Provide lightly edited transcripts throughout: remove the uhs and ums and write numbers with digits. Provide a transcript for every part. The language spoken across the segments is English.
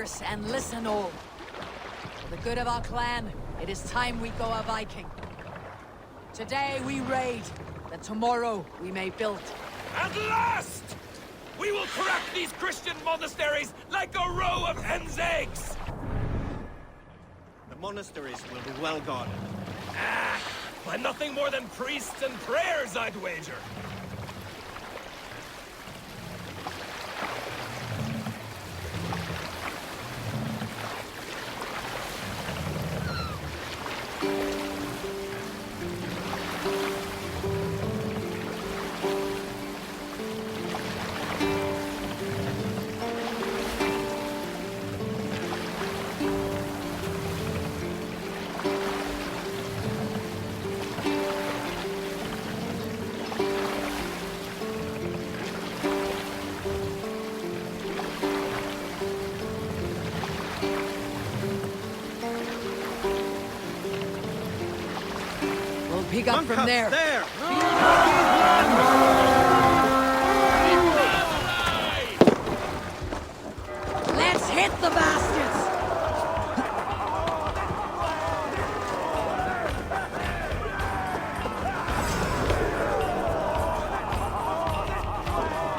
ears and listen all. For the good of our clan, it is time we go a Viking. Today we raid, that tomorrow we may build. At last! We will crack these Christian monasteries like a row of hen's eggs! The monasteries will be well guarded. Ah, by nothing more than priests and prayers, I'd wager. Pick up from there. There! Let's hit the bastards!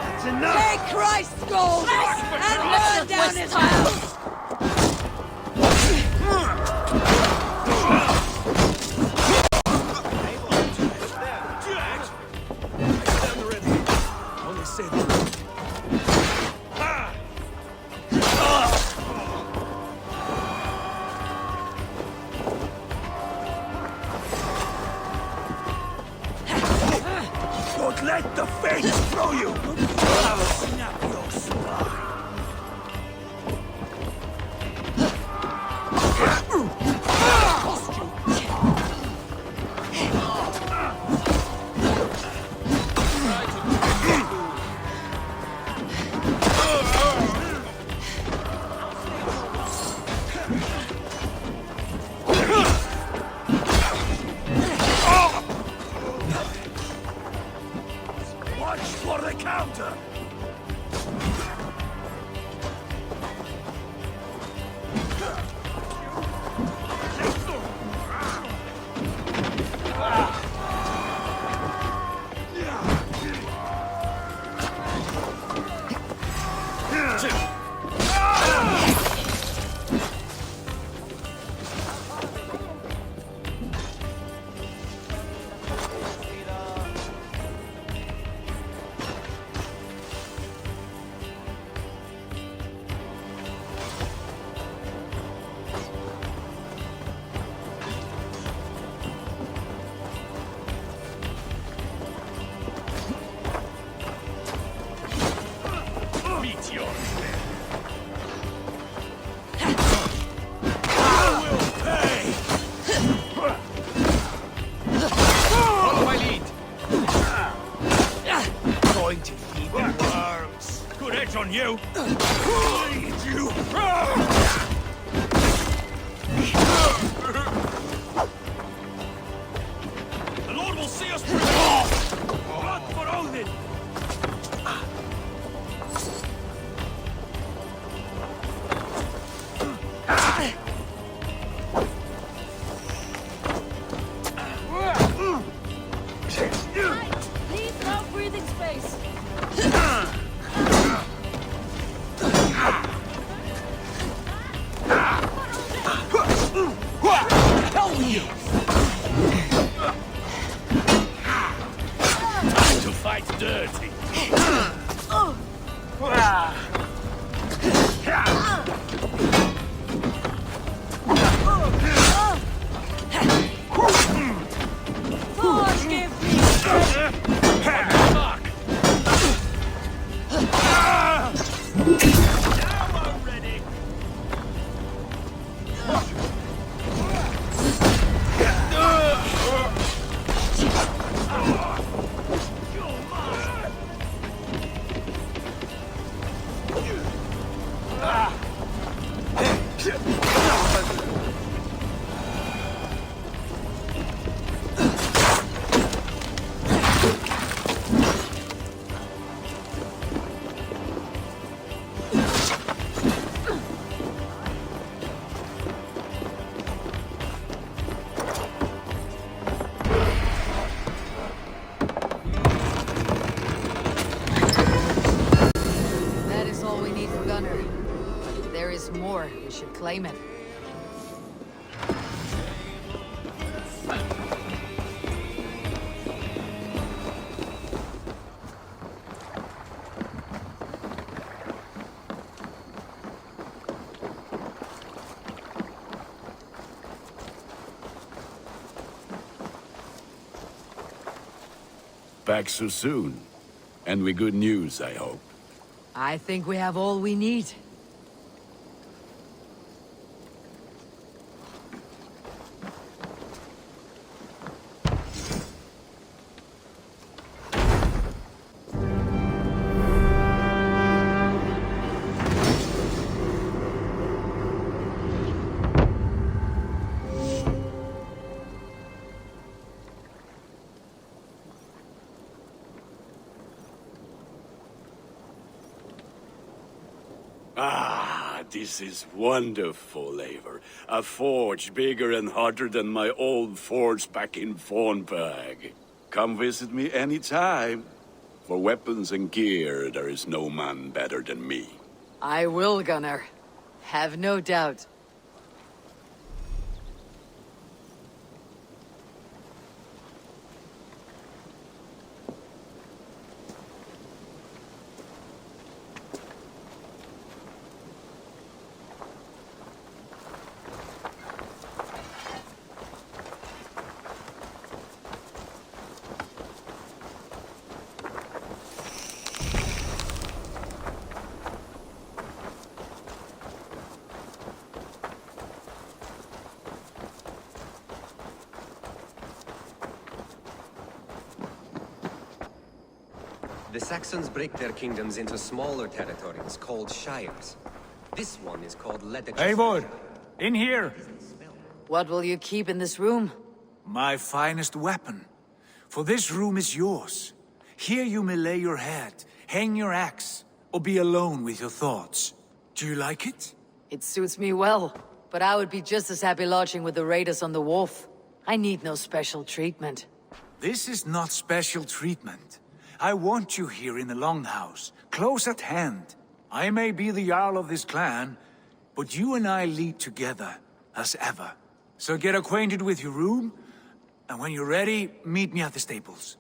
That's enough! Take Christ's gold and burn down his house! Let the fates throw you! I will snap your spine! For the counter! On you! Bleed you! The Lord will see us through! Blood for Odin! Leave no breathing space! Time to fight dirty! Forgive me! Mark! Now I'm ready! claim it. Back so soon. And with good news, I hope. I think we have all we need. Ah, this is wonderful, Eivor. A forge bigger and hotter than my old forge back in Fornburg. Come visit me anytime. For weapons and gear, there is no man better than me. I will, Gunnar. Have no doubt. The Saxons break their kingdoms into smaller territories called shires. This one is called Eivor! In here! What will you keep in this room? My finest weapon. For this room is yours. Here you may lay your head, hang your axe, or be alone with your thoughts. Do you like it? It suits me well, but I would be just as happy lodging with the raiders on the wharf. I need no special treatment. This is not special treatment. I want you here in the Longhouse, close at hand. I may be the Jarl of this clan, but you and I lead together, as ever. So get acquainted with your room, and when you're ready, meet me at the stables.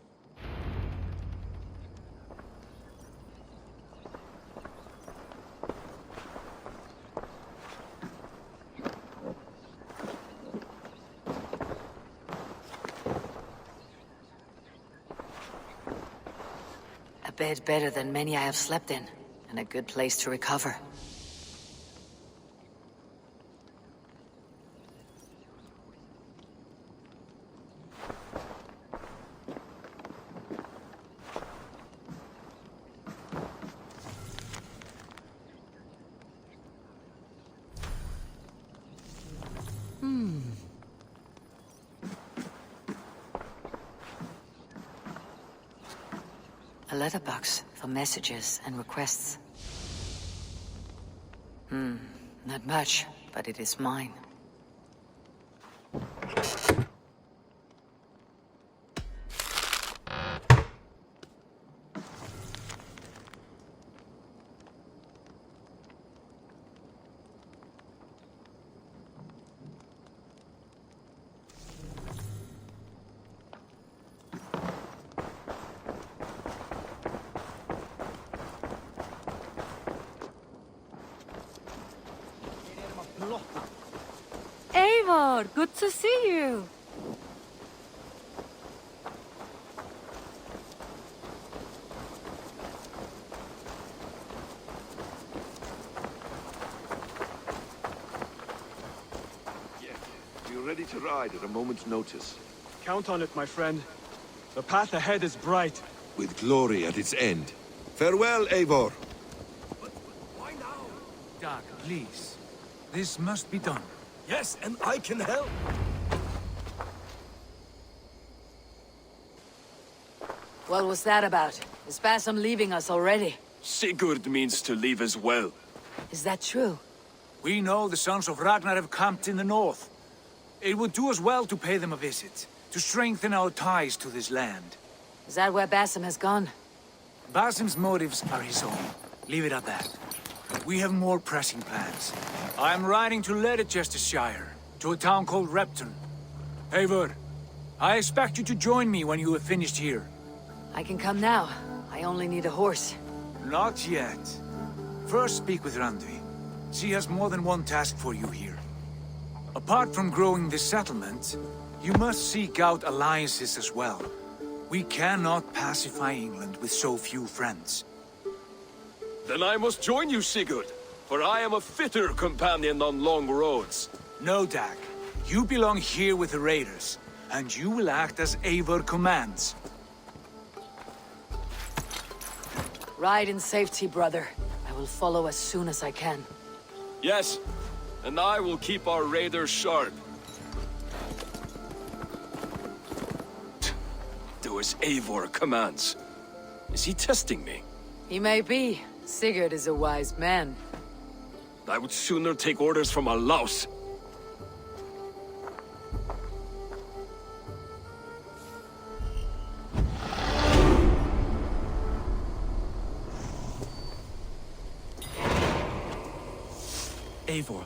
A bed better than many I have slept in, and a good place to recover. A letterbox for messages and requests. Not much, but it is mine. Eivor, good to see you. You're ready to ride at a moment's notice. Count on it, my friend. The path ahead is bright. With glory at its end. Farewell, Eivor. Why now? Dag, please. This must be done. Yes, and I can help. What was that about? Is Basim leaving us already? Sigurd means to leave as well. Is that true? We know the sons of Ragnar have camped in the north. It would do us well to pay them a visit, to strengthen our ties to this land. Is that where Basim has gone? Basim's motives are his own. Leave it at that. We have more pressing plans. I'm riding to Leicestershire, to a town called Repton. Eivor, I expect you to join me when you have finished here. I can come now. I only need a horse. Not yet. First speak with Randvi. She has more than one task for you here. Apart from growing this settlement, you must seek out alliances as well. We cannot pacify England with so few friends. Then I must join you, Sigurd, for I am a fitter companion on long roads. No, Dag. You belong here with the raiders, and you will act as Eivor commands. Ride in safety, brother. I will follow as soon as I can. Yes, and I will keep our raiders sharp. Do as Eivor commands. Is he testing me? He may be. Sigurd is a wise man. I would sooner take orders from a louse. Eivor,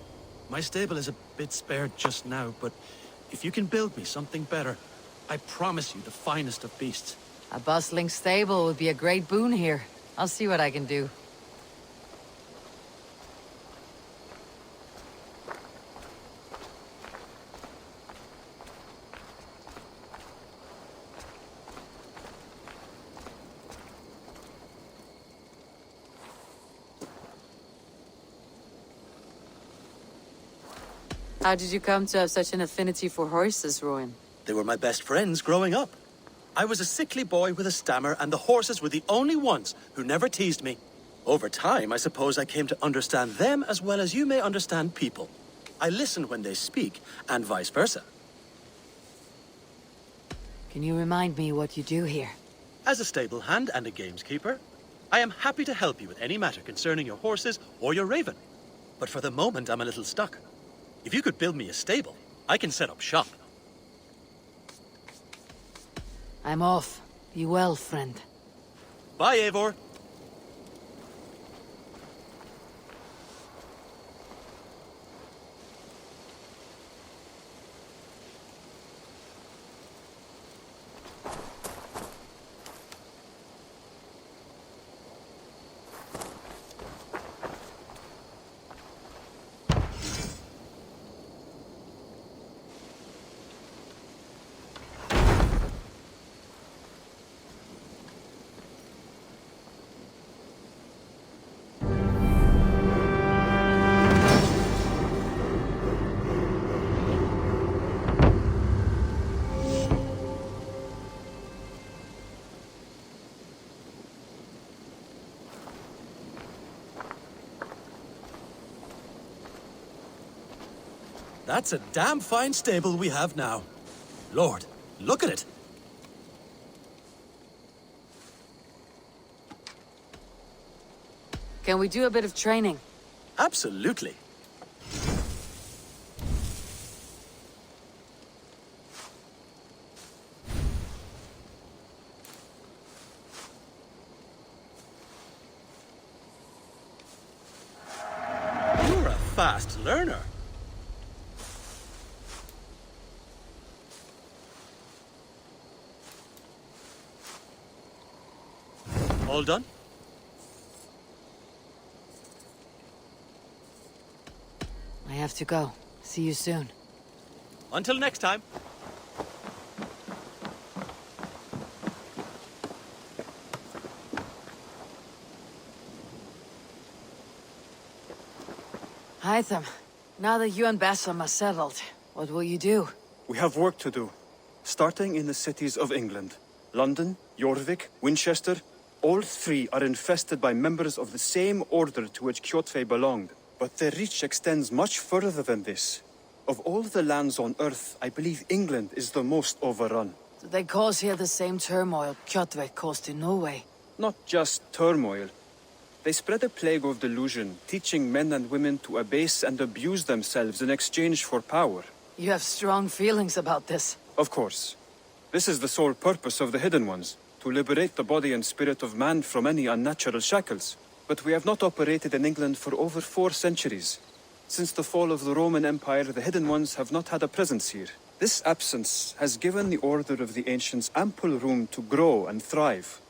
my stable is a bit spared just now, but if you can build me something better, I promise you the finest of beasts. A bustling stable would be a great boon here. I'll see what I can do. How did you come to have such an affinity for horses, Rowan? They were my best friends growing up. I was a sickly boy with a stammer, and the horses were the only ones who never teased me. Over time, I suppose I came to understand them as well as you may understand people. I listen when they speak, and vice versa. Can you remind me what you do here? As a stable hand and a gameskeeper, I am happy to help you with any matter concerning your horses or your raven. But for the moment, I'm a little stuck. If you could build me a stable, I can set up shop. I'm off. Be well, friend. Bye, Eivor. That's a damn fine stable we have now. Lord, look at it. Can we do a bit of training? Absolutely. You're a fast learner. All done? I have to go. See you soon. Until next time. Hytham, now that you and Bassam are settled, what will you do? We have work to do, starting in the cities of England. London, Jorvik, Winchester, all three are infested by members of the same order to which Kjotve belonged. But their reach extends much further than this. Of all the lands on Earth, I believe England is the most overrun. Do they cause here the same turmoil Kjotve caused in Norway? Not just turmoil. They spread a plague of delusion, teaching men and women to abase and abuse themselves in exchange for power. You have strong feelings about this. Of course. This is the sole purpose of the Hidden Ones, to liberate the body and spirit of man from any unnatural shackles. but we have not operated in England for over 4 centuries. Since the fall of the Roman Empire, the Hidden Ones have not had a presence here. This absence has given the Order of the Ancients ample room to grow and thrive.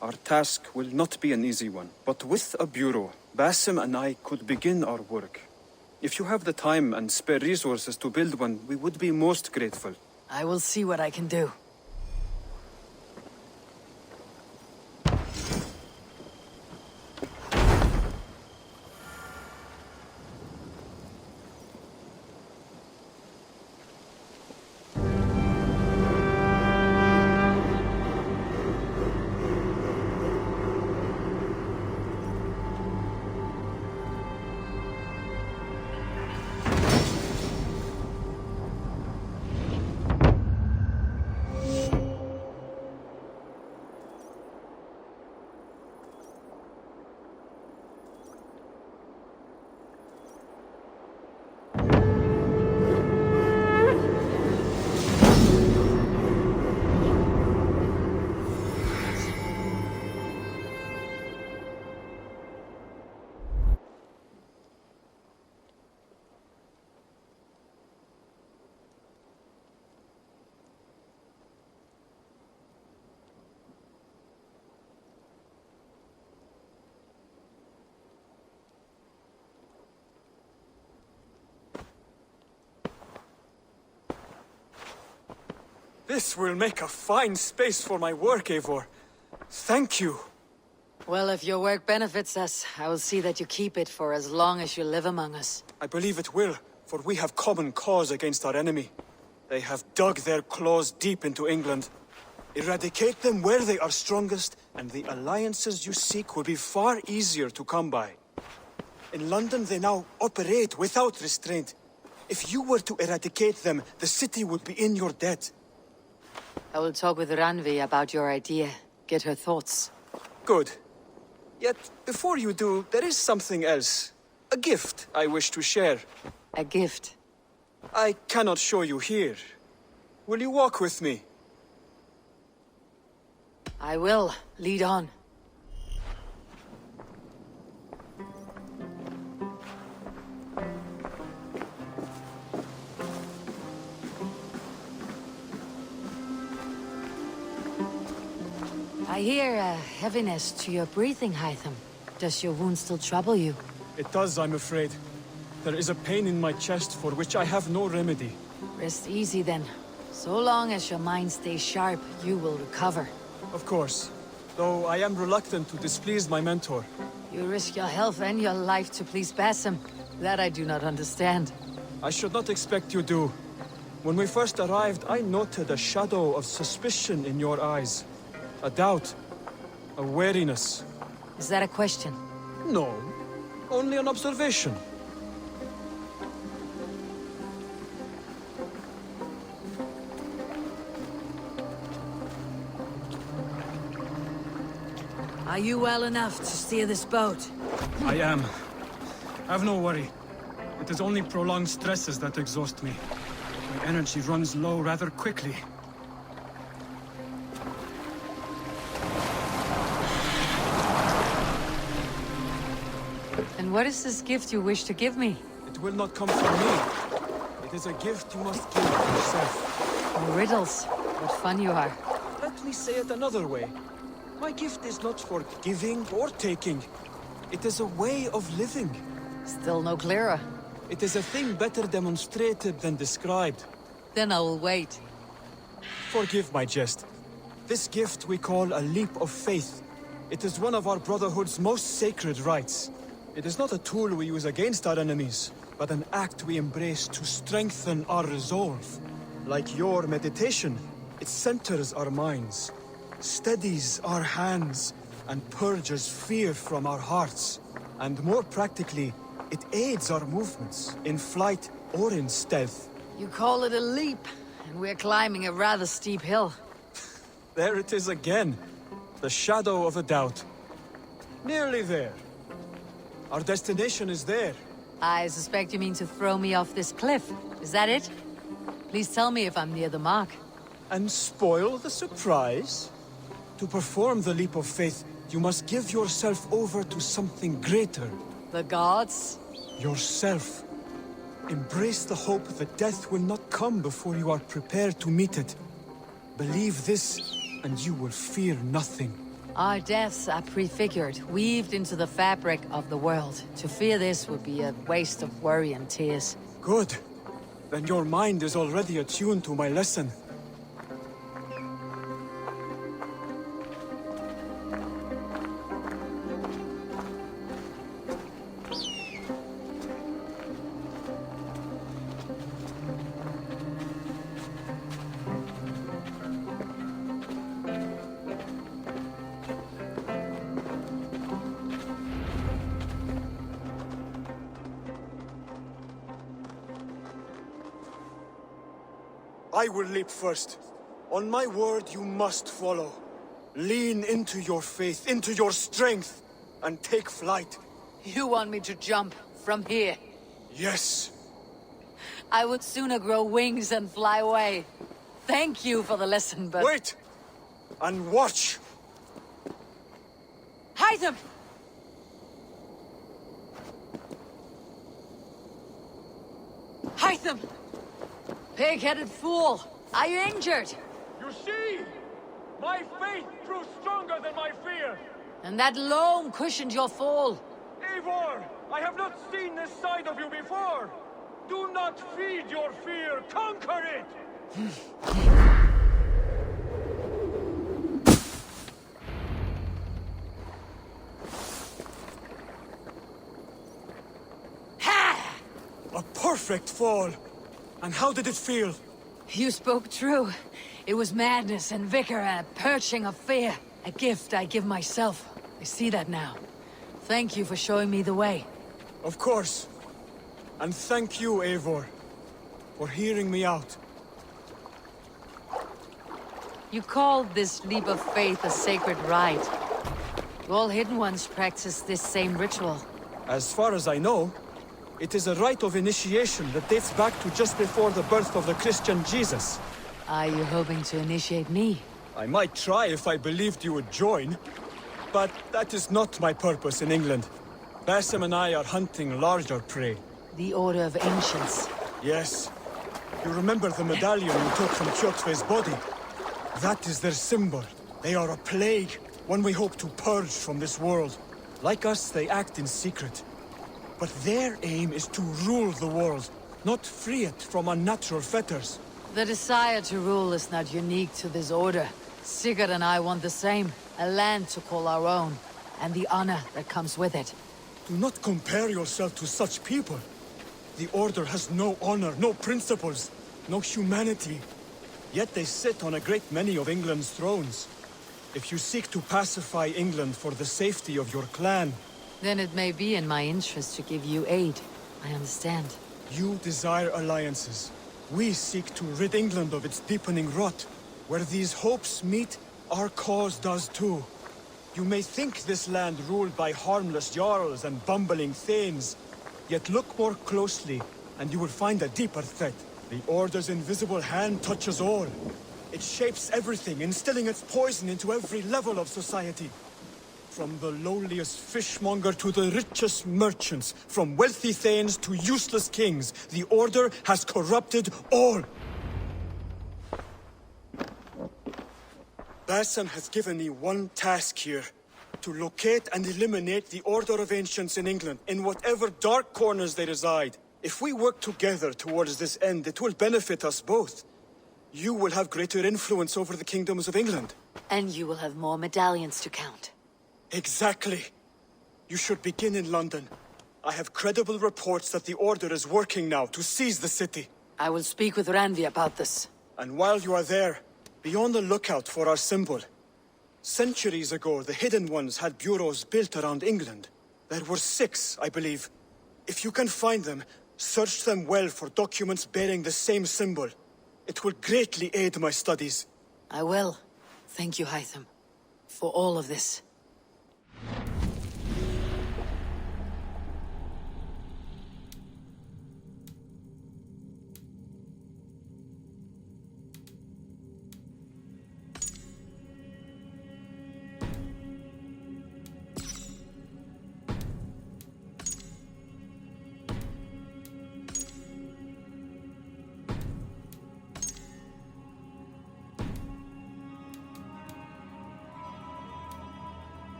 Our task will not be an easy one, but with a bureau, Basim and I could begin our work. If you have the time and spare resources to build one, we would be most grateful. I will see what I can do. This will make a fine space for my work, Eivor. Thank you. Well, if your work benefits us, I will see that you keep it for as long as you live among us. I believe it will, for we have common cause against our enemy. They have dug their claws deep into England. Eradicate them where they are strongest, and the alliances you seek will be far easier to come by. In London, they now operate without restraint. If you were to eradicate them, the city would be in your debt. I will talk with Ranvi about your idea. Get her thoughts. Good. Yet, before you do, there is something else. A gift I wish to share. A gift? I cannot show you here. Will you walk with me? I will. Lead on. I hear a heaviness to your breathing, Hytham. Does your wound still trouble you? It does, I'm afraid. There is a pain in my chest for which I have no remedy. Rest easy then. So long as your mind stays sharp, you will recover. Of course. Though I am reluctant to displease my mentor. You risk your health and your life to please Basim. That I do not understand. I should not expect you do. When we first arrived, I noted a shadow of suspicion in your eyes. A doubt. A wariness. Is that a question? No. Only an observation. Are you well enough to steer this boat? I am. Have no worry. It is only prolonged stresses that exhaust me. My energy runs low rather quickly. And what is this gift you wish to give me? It will not come from me. It is a gift you must give yourself. Oh, riddles. What fun you are. Let me say it another way. My gift is not for giving or taking. It is a way of living. Still no clearer. It is a thing better demonstrated than described. Then I will wait. Forgive my jest. This gift we call a leap of faith. It is one of our Brotherhood's most sacred rites. It is not a tool we use against our enemies, but an act we embrace to strengthen our resolve. Like your meditation, it centers our minds, steadies our hands, and purges fear from our hearts. And more practically, it aids our movements, in flight or in stealth. You call it a leap, and we're climbing a rather steep hill. There it is again. The shadow of a doubt. Nearly there. Our destination is there. I suspect you mean to throw me off this cliff. Is that it? Please tell me if I'm near the mark. And spoil the surprise? To perform the leap of faith, You must give yourself over to something greater. The gods? Yourself. Embrace the hope that death will not come before you are prepared to meet it. Believe this, and you will fear nothing. Our deaths are prefigured, weaved into the fabric of the world. To fear this would be a waste of worry and tears. Good. Then your mind is already attuned to my lesson. I will leap first. On my word, you must follow. Lean into your faith, into your strength, and take flight. You want me to jump from here? Yes. I would sooner grow wings and fly away. Thank you for the lesson, but... Wait! And watch! Hide them! Hide them! Pig-headed fool! Are you injured? You see? My faith grew stronger than my fear! And that loam cushioned your fall. Eivor! I have not seen this side of you before! Do not feed your fear! Conquer it! A perfect fall! And how did it feel? You spoke true. It was madness and vigor and a perching of fear. A gift I give myself. I see that now. Thank you for showing me the way. Of course. And thank you, Eivor, for hearing me out. You called this leap of faith a sacred rite. Do all Hidden Ones practice this same ritual? As far as I know, it is a rite of initiation that dates back to just before the birth of the Christian Jesus. Are you hoping to initiate me? I might try if I believed you would join, but that is not my purpose in England. Basim and I are hunting larger prey. The Order of Ancients. Yes. You remember the medallion you took from Kjotve's body? That is their symbol. They are a plague, one we hope to purge from this world. Like us, they act in secret. But their aim is to rule the world, not free it from unnatural fetters. The desire to rule is not unique to this order. Sigurd and I want the same. A land to call our own, and the honor that comes with it. Do not compare yourself to such people. The Order has no honor, no principles, no humanity. Yet they sit on a great many of England's thrones. If you seek to pacify England for the safety of your clan... Then it may be in my interest to give you aid. I understand. You desire alliances. We seek to rid England of its deepening rot. Where these hopes meet, our cause does too. You may think this land ruled by harmless jarls and bumbling thanes. Yet look more closely, and you will find a deeper threat. The Order's invisible hand touches all. It shapes everything, instilling its poison into every level of society. From the lowliest fishmonger to the richest merchants, from wealthy thanes to useless kings, the Order has corrupted all. Basim has given me one task here. To locate and eliminate the Order of Ancients in England, in whatever dark corners they reside. If we work together towards this end, it will benefit us both. You will have greater influence over the kingdoms of England. And you will have more medallions to count. Exactly. You should begin in London. I have credible reports that the Order is working now to seize the city. I will speak with Randvi about this. And while you are there, be on the lookout for our symbol. Centuries ago, the Hidden Ones had bureaus built around England. There were 6, I believe. If you can find them, search them well for documents bearing the same symbol. It will greatly aid my studies. I will. Thank you, Hytham, for all of this.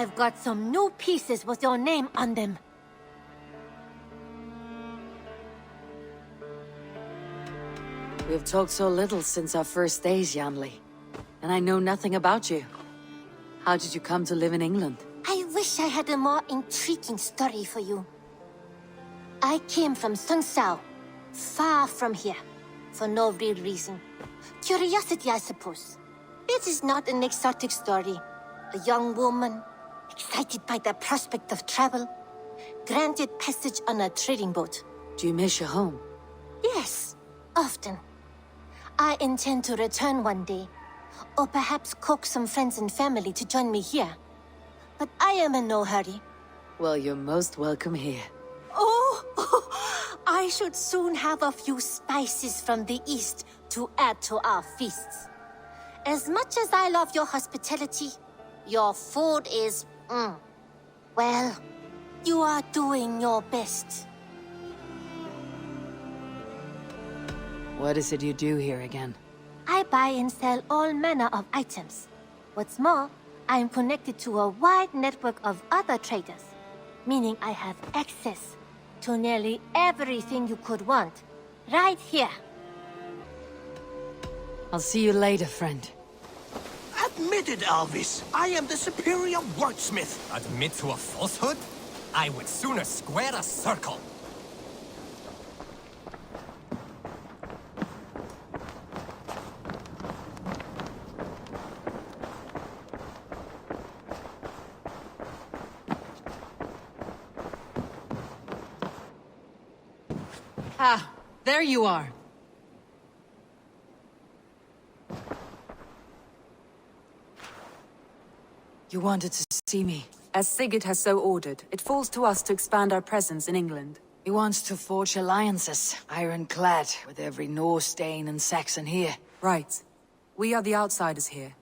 I've got some new pieces with your name on them. We've talked so little since our first days, Yanli. And I know nothing about you. How did you come to live in England? I wish I had a more intriguing story for you. I came from Sun Sao, far from here, for no real reason. Curiosity, I suppose. It is not an exotic story. A young woman, excited by the prospect of travel, granted passage on a trading boat. Do you miss your home? Yes, often. I intend to return one day, or perhaps coax some friends and family to join me here. But I am in no hurry. Well, you're most welcome here. Oh, I should soon have a few spices from the east to add to our feasts. As much as I love your hospitality, your food is, well, you are doing your best. What is it you do here again? I buy and sell all manner of items. What's more, I am connected to a wide network of other traders, meaning I have access to nearly everything you could want, right here. I'll see you later, friend. Admit it, Alvis. I am the superior wordsmith. Admit to a falsehood? I would sooner square a circle. Ah, there you are. You wanted to see me. As Sigurd has so ordered, it falls to us to expand our presence in England. He wants to forge alliances, ironclad, with every Norse, Dane, and Saxon here. Right. We are the outsiders here.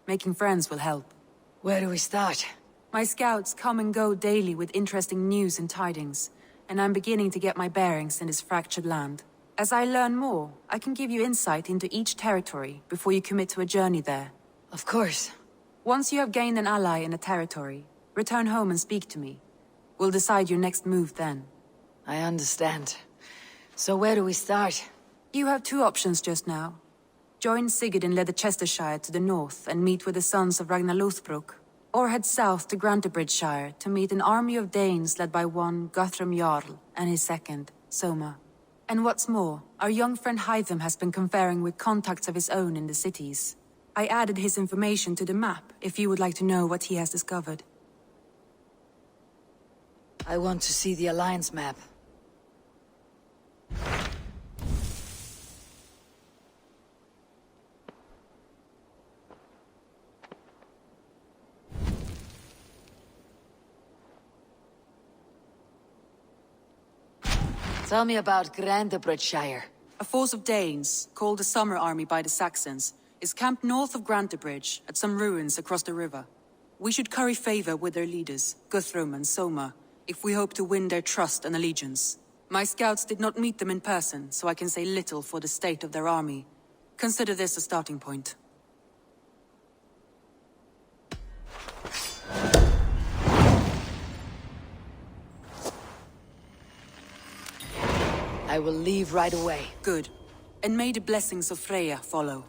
Making friends will help. Where do we start? My scouts come and go daily with interesting news and tidings, and I'm beginning to get my bearings in this fractured land. As I learn more, I can give you insight into each territory before you commit to a journey there. Of course. Once you have gained an ally in a territory, return home and speak to me. We'll decide your next move then. I understand. So where do we start? You have two options just now. Join Sigurd in Leicestershire to the north and meet with the sons of Ragnar Lothbrok, or head south to Grantebridgeshire to meet an army of Danes led by one Guthrum Jarl and his second, Soma. And what's more, our young friend Hytham has been conferring with contacts of his own in the cities. I added his information to the map if you would like to know what he has discovered. I want to see the Alliance map. Tell me about Grantebridgeshire. A force of Danes, called the Summer Army by the Saxons, is camped north of Grantebridge at some ruins across the river. We should curry favor with their leaders, Guthrum and Soma, if we hope to win their trust and allegiance. My scouts did not meet them in person, so I can say little for the state of their army. Consider this a starting point. I will leave right away. Good. And may the blessings of Freya follow.